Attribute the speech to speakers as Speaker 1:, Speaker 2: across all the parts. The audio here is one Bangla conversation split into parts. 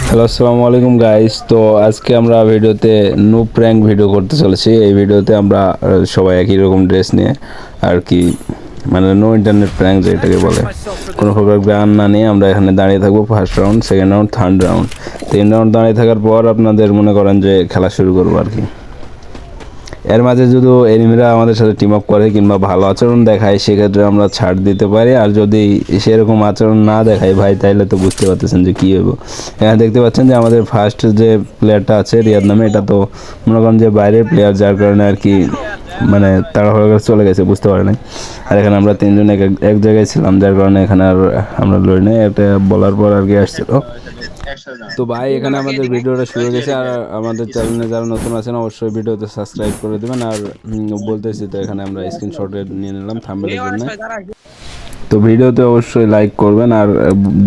Speaker 1: হ্যালো, আসসালামু আলাইকুম গাইস। তো আজকে আমরা ভিডিওতে নো প্র্যাঙ্ক ভিডিও করতে চলেছি। এই ভিডিওতে আমরা সবাই একই রকম ড্রেস নিয়ে আর কি, মানে নো ইন্টারনেট প্র্যাঙ্ক যেটাকে বলে, কোনো প্রকার গান না নিয়ে আমরা এখানে দাঁড়িয়ে থাকবো। First round, second round, third round, 3 round দাঁড়িয়ে থাকার পর আপনাদের মনে করেন যে খেলা শুরু করবো আর কি। এর মাঝে যদি এনিমিরা আমাদের সাথে টিম আপ করে কিংবা ভালো আচরণ দেখায়, সেক্ষেত্রে আমরা ছাড় দিতে পারি। আর যদি সেরকম আচরণ না দেখায় ভাই, তাইলে তো বুঝতে পারতেছেন যে কী হইব। এখানে দেখতে পাচ্ছেন যে আমাদের ফার্স্ট যে প্লেয়ারটা আছে রিয়াদ নামে, এটা তো মনে করেন যে বাইরের প্লেয়ার, যার কারণে আর কি মানে তাড়াহুড়ো করে চলে গেছে, বুঝতে পারে নাই। আর এখানে আমরা 3জন এক জায়গায় ছিলাম, যার কারণে এখানে আর আমরা লড়ি নাই। এটা বলার পর আর কি আসছিল। তো ভাই, এখানে আমাদের ভিডিওটা শুরু হয়ে গেছে। আর আমাদের চ্যানেলে যারা নতুন আছেন অবশ্যই ভিডিওতে সাবস্ক্রাইব করে দেবেন। আর বলতেছি তো, এখানে আমরা স্ক্রিনশট নিয়ে নিলাম থাম্বনেলের জন্য। তো ভিডিওতে অবশ্যই লাইক করবেন। আর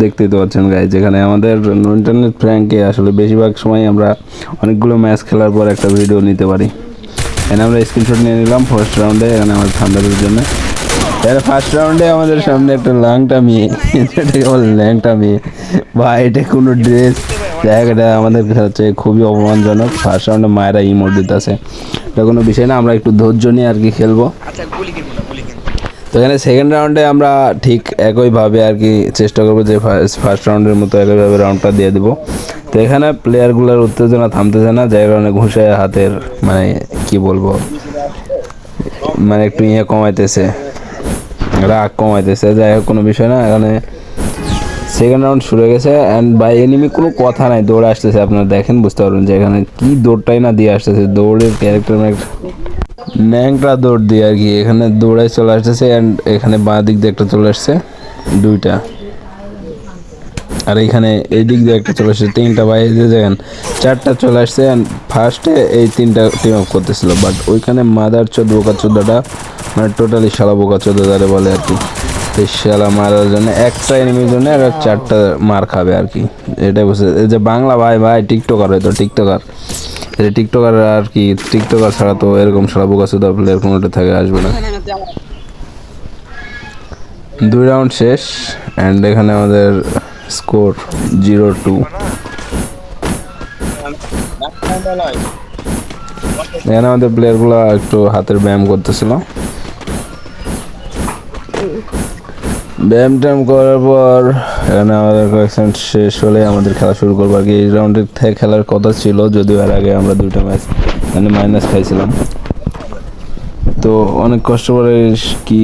Speaker 1: দেখতেই তো পাচ্ছেন গাইজ, যেখানে আমাদের ইন্টারনেট প্র্যাঙ্কে আসলে বেশিরভাগ সময় আমরা অনেকগুলো ম্যাচ খেলার পর একটা ভিডিও নিতে পারি। এখানে আমরা স্ক্রিনশট নিয়ে নিলাম ফার্স্ট রাউন্ডে, এখানে আমার থাম্বনেলের জন্য। এর ফার্স্ট রাউন্ডে আমাদের সামনে একটা ল্যাংটা মেয়ে, যেটাকে বলে ল্যাংটা মেয়ে। বা এটা কোনো ড্রেস, জায়গাটা আমাদের হচ্ছে খুবই অপমানজনক। ফার্স্ট রাউন্ডে মায়েরা ইমোট দিতেছে, এটা কোনো বিষয় না, আমরা একটু ধৈর্য নিয়ে আর কি খেলবো। তো এখানে সেকেন্ড রাউন্ডে আমরা ঠিক একইভাবে আর কি চেষ্টা করবো যে ফার্স্ট রাউন্ডের মতো একইভাবে রাউন্ডটা দিয়ে দেবো। তো এখানে প্লেয়ারগুলোর উত্তেজনা থামতেছে না, যার কারণে ঘুষে হাতের মানে কি বলবো, মানে একটু কমাইতেছে, রাগ কমাইতেছে। যাই হোক, কোনো বিষয় না। এখানে সেকেন্ড রাউন্ড শুরু হয়ে গেছে। অ্যান্ড বাই এনিমি কোনো কথা নাই, দৌড়ে আসতেছে। আপনারা দেখেন, বুঝতে পারবেন যে এখানে কি দৌড়টাই না দিয়ে আসতেছে। দৌড়ের ক্যারেক্টার ন্যাংটা দৌড় দিয়ে আর কি এখানে দৌড়াই চলে আসতেছে। অ্যান্ড এখানে বাঁ দিক দিয়ে একটা চলে আসছে, দুইটা। আর এইখানে এই দিক দিয়ে একটা চলে আসছে, 3টা। বাই দেখেন 4টা চলে আসছে। অ্যান্ড ফার্স্টে এই 3টা টিম আপ করতেছিল, বাট ওইখানে মাদার চোদ বোকা চোদাটা, মানে টোটালি শালা বোকা চোদা যারে বলে আর কি, এই শালা মারার জন্য একটা এনিমির জন্য আর 4টা মার খাবে আর কি। এটাই বুঝতে, এই যে বাংলা ভাই ভাই টিকটকার, হয়তো টিকটকার, এটা টিকটকার আর কি। টিকটকার ছাড়া তো এরকম শালা বোকা চোদা প্লেয়ার কোনোটা থেকে আসবে না। 2 রাউন্ড শেষ। অ্যান্ড এখানে আমাদের স্কোর 0-2। এখানে আমাদের প্লেয়ারগুলো একটু হাতের ব্যায়াম করতেছিল। ব্যায়াম ট্যায়াম করার পর এখানে আমাদের কয়েকশন শেষ হলে আমাদের খেলা শুরু করবো আর কি। এই রাউন্ডের থেকে খেলার কথা ছিল, যদিও এর আগে আমরা 2টা ম্যাচ মানে মাইনাস খাইছিলাম। তো অনেক কষ্ট করে কি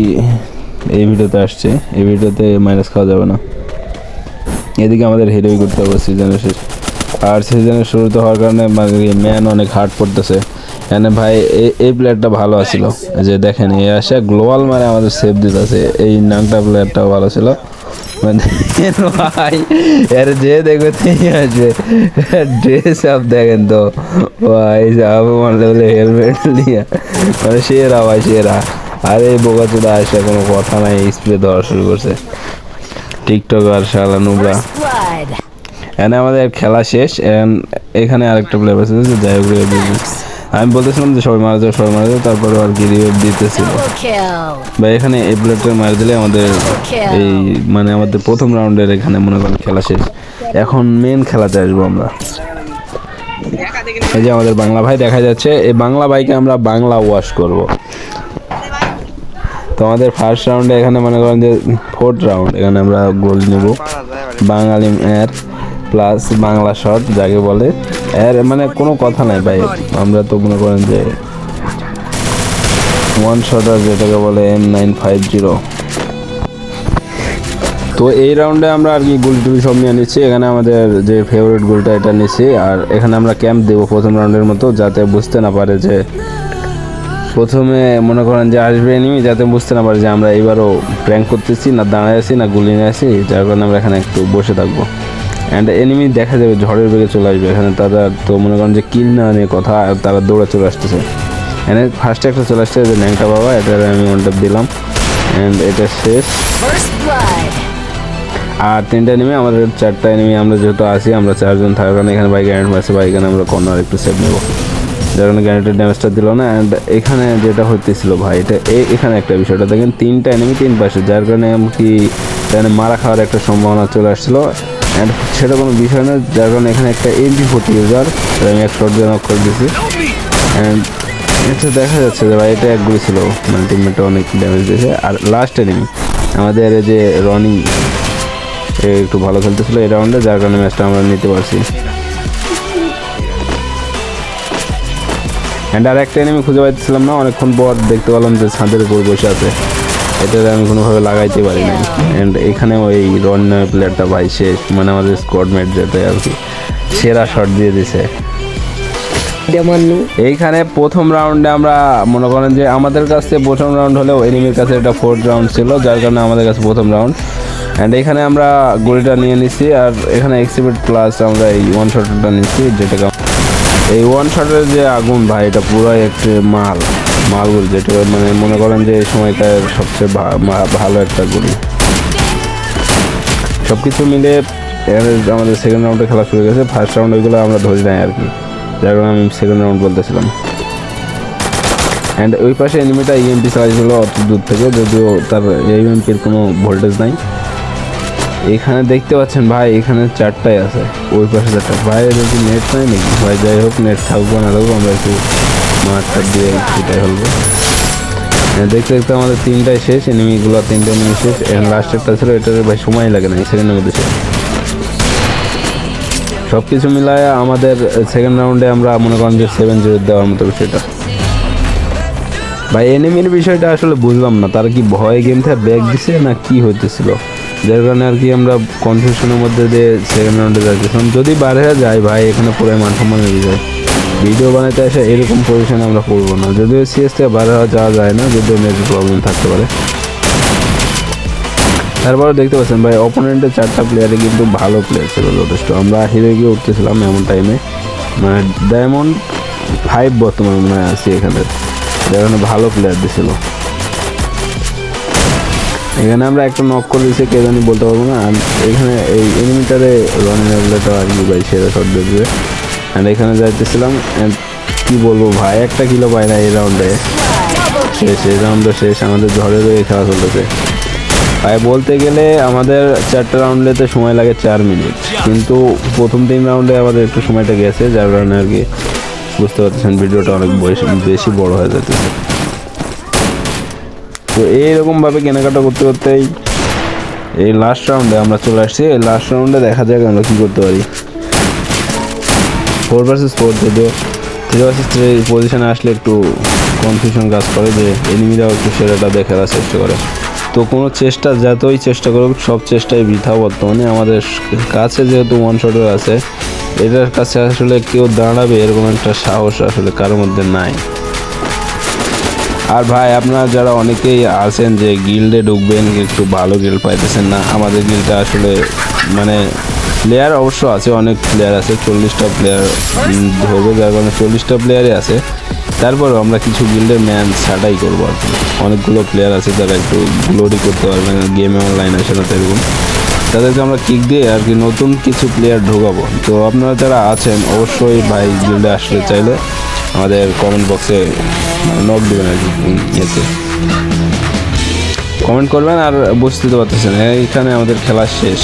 Speaker 1: এই ভিডিওতে আসছে, এই ভিডিওতে মাইনাস খাওয়া যাবে না। এদিকে আমাদের হিরোই করতে হবে সিজনের শেষ। আর সিজনের শুরুতে হওয়ার কারণে ম্যান অনেক হার্ড পড়তেছে। এখানে ভাই এই প্লেয়ারটা ভালো আছিল, যে দেখেন এ আসে গ্লোবাল মানে আমাদের সেভ দিতেছে। এই নামটা প্লেয়ারটাও ভালো ছিল, মানে ভাই এর যে দেখবে তিনি আসবে। ড্রেস আপ দেখেন তো ভাই, যাবো মানে হেলমেট নিয়ে, মানে সেরা ভাই সেরা। আর এই বোকা চোদা আসে কোনো কথা নাই, স্প্রে দেওয়া শুরু করছে। টিকটক আর শালা নুবরা। এখানে আমাদের খেলা শেষ। এখানে আরেকটা প্লেয়ার আছে, যাই হোক আমি বলতেছিলাম যে সবাই মারা যাবে, সবাই মারা যাবে, তারপরে আর কি রিভাইভ দিতেছিল ভাই। এখানে এই প্লেয়ারটা মারা দিলে আমাদের এই মানে আমাদের প্রথম রাউন্ডের এখানে মনে করেন খেলা শেষ। এখন মেন খেলাতে আসবো আমরা। এই যে আমাদের বাংলা ভাই দেখা যাচ্ছে, এই বাংলা ভাইকে আমরা বাংলা ওয়াশ করব। তো আমাদের ফার্স্ট রাউন্ডে এখানে মনে করেন যে 4th রাউন্ড, এখানে আমরা গোল নেব বাঙালি এর প্লাস বাংলা শট যাকে বলে। এর মানে কোনো কথা নাই ভাই, আমরা তো মনে করেন যে 1 শটার যেটাকে বলে M950। তো এই রাউন্ডে আমরা আর কি গোল টুল সব নিয়ে নিচ্ছি। এখানে আমাদের যে ফেভারিট গোলটা এটা নিচ্ছি। আর এখানে আমরা ক্যাম্প দেবো প্রথম রাউন্ডের মতো, যাতে বুঝতে না পারে যে প্রথমে মনে করেন যে আসবে এনিমি, যাতে বুঝতে না পারে যে আমরা এবারও প্র্যাঙ্ক করতেছি, না দাঁড়ায় আছি, না গুলি নিয়ে আসি, যার কারণে আমরা এখানে একটু বসে থাকবো। অ্যান্ড এনিমি দেখা যাবে ঝড়ের বেগে চলে আসবে এখানে। তারা তো মনে করেন যে কিল না নিয়ে কথা, তারা দৌড়ে চলে আসতেছে। এখানে ফার্স্টে একটা চলে আসছে যে ন্যাংটা বাবা, এটার আমি ওয়ান ট্যাপ দিলাম। অ্যান্ড এটা শেষ। আর 3টা এনিমি, আমাদের 4টা এনিমি, আমরা যেহেতু আসি আমরা 4জন থাকার কারণে এখানে বাইক গ্যারেন্ট মারছে। বাইকানে আমরা কর্নার একটু সেভ নেবো, যার কারণে গ্যারেন্টের ড্যামেজটা দিল না। অ্যান্ড এখানে যেটা হইতেছিল ভাই, এটা এখানে একটা বিষয়টা দেখেন, 3টা এনিমি 3 পাশে, যার কারণে কি এখানে মারা খাওয়ার একটা সম্ভাবনা চলে আসছিলো। অ্যান্ড সেটা কোনো বিষয় না, যার কারণে এখানে একটা MP40 ইউজার আমি এক শট দিয়ে নক করে দিয়েছি। অ্যান্ড এটা দেখা যাচ্ছে যে ভাই এটা এক গুলি ছিল, মানে টিমমেটটা অনেক ড্যামেজ দিয়েছে। আর লাস্ট এনিমি আমাদের এই যে রনি একটু ভালো খেলতেছিল এই রাউন্ডে, যার কারণে ম্যাচটা আমরা নিতে পারছি। অ্যান্ড আর একটা এনিমি খুঁজে পাইতেছিলাম না, অনেকক্ষণ পর দেখতে পেলাম যে ছাদের উপর বসে আছে, এটাতে আমি কোনোভাবে লাগাইতে পারি নাই। অ্যান্ড এখানে ওই রন প্লেয়ারটা ভাই শেষ, মানে আমাদের স্কোয়াডমেট যেটা আর কি সেরা শট দিয়ে দিছে এইখানে। প্রথম রাউন্ডে আমরা মনে করেন যে আমাদের কাছে প্রথম রাউন্ড হলেও এনিমির কাছে এটা 4th রাউন্ড ছিল, যার কারণে আমাদের কাছে প্রথম রাউন্ড। অ্যান্ড এখানে আমরা গলিটা নিয়ে নিছি, আর এখানে এক্সিবিট প্লাস আমরা এই ওয়ান শটটা নিচ্ছি, যেটাকে এই ওয়ান শটের যে আগুন ভাই এটা পুরোই একটি মালগুলি, যেটা মানে মনে করেন যে এই সময়কার সবচেয়ে ভালো একটা গুলি। সব কিছু মিলে আমাদের সেকেন্ড রাউন্ডে খেলা শুরু হয়ে গেছে। ফার্স্ট রাউন্ড ওইগুলো আমরা ধরি নাই আর কি, যার কারণে আমি সেকেন্ড রাউন্ড বলতেছিলাম। অ্যান্ড ওই পাশে এনিমিটা ইএমপি চালাইছিল অত দূর থেকে, যদিও তার ইএমপির কোনো ভোল্টেজ নাই। এখানে দেখতে পাচ্ছেন ভাই এখানে 4টাই আছে, ওই পাশে 4টা। ভাই এদের কি নেট নাই নাকি ভাই? যাই হোক, নেট থাকবো না থাকবো, আমরা একটু মাঠটা দিয়ে সেটাই হলবো। দেখতে দেখতে আমাদের 3টাই শেষ, এনিমিগুলো 3টে এনিমি শেষ। লাস্ট একটা ছিল, এটার ভাই সময় লাগে না, সেকেন্ডের মধ্যে শেষ। সব কিছু মিলায় আমাদের সেকেন্ড রাউন্ডে আমরা মনে করেন যে 7-0 দেওয়ার মতো বিষয়টা। ভাই এনিমির বিষয়টা আসলে বুঝলাম না, তারা কি ভয় গেম থেকে ব্যাক দিছে না কি হইতেছিল, যার কারণে আর কি আমরা কনফিউশনের মধ্যে দিয়ে সেকেন্ড রাউন্ডে যাচ্ছিলাম। যদি বাইরে যায় ভাই এখানে পুরো মান সম্মানের বিষয়, ভিডিও বানাতে আসে এরকম পজিশনে আমরা করবো না। যদিও সিএস থেকে বাইরে যাওয়া যায় না, যদিও নেটের প্রবলেম থাকতে পারে। তারপরে দেখতে পাচ্ছেন ভাই অপোনেন্টের 4টা প্লেয়ারে কিন্তু ভালো প্লেয়ার ছিল যথেষ্ট। আমরা হিরো গিয়ে উঠতেছিলাম এমন টাইমে, মানে ডায়মন্ড 5 বর্তমানে মনে হয় আছি এখানে, যেখানে ভালো প্লেয়ার দিছিল। এখানে আমরা একটা নক করে দিয়েছি, কে জানি বলতে পারবো না। আর এখানে এই এনিমিটারে রনের প্লেয়ারটা আর কি ভাই সেরা শট দেখবে। অ্যান্ড এখানে যাইতেছিলাম, কি বলবো ভাই একটা কিলো পাই না এই রাউন্ডে, শেষ। এই রাউন্ডে শেষ, আমাদের ঝড়েরও এই খেলা চলতেছে ভাই। বলতে গেলে আমাদের 4টা রাউন্ডেতে সময় লাগে 4 মিনিট, কিন্তু প্রথম 3 রাউন্ডে আমাদের একটু সময়টা গেছে, যার কারণে আর কি বুঝতে পারতেছেন ভিডিওটা অনেক বেশি বড় হয়ে যেতেছে। তো এইরকমভাবে কেনাকাটা করতে করতেই এই লাস্ট রাউন্ডে আমরা চলে আসছি। এই লাস্ট রাউন্ডে দেখা যাক আমরা কী করতে পারি। 4 vs 4, যদিও 3 vs 3 পজিশনে আসলে একটু কনফিউশন কাজ করে, যে এনিমিরাও একটু সেরাটা দেখার চেষ্টা করে। তো কোনো চেষ্টা যতই চেষ্টা করুক, সব চেষ্টাই বৃথা বর্তমানে। আমাদের কাছে যেহেতু ওয়ান শটার আছে, এটার কাছে আসলে কেউ দাঁড়াবে এরকম একটা সাহস আসলে কারোর মধ্যে নাই। আর ভাই আপনারা যারা অনেকেই আছেন যে গিল্ডে ঢুকবেন, একটু ভালো গিল্ড পাইতেছেন না, আমাদের গিল্ডটা আসলে মানে প্লেয়ার অবশ্য আছে, অনেক প্লেয়ার আছে, 40টা প্লেয়ার ধরবে, যার কারণে 40টা প্লেয়ারই আছে। তারপরেও আমরা কিছু গিল্ডের ম্যান ছাটাই করবো আর কি। অনেকগুলো প্লেয়ার আছে যারা একটু গ্লোরি করতে পারবে না, গেমে অনলাইন আসে না, এরকম তাদেরকে আমরা কিক দিয়ে আর কি নতুন কিছু প্লেয়ার ঢোকাবো। তো আপনারা যারা আছেন অবশ্যই ভাই গিল্ডে আসতে চাইলে আমাদের কমেন্ট বক্সে নক দেবেন আর কি, এতে কমেন্ট করবেন। আর বুঝতে তো পারতেছেন এইখানে আমাদের খেলা শেষ।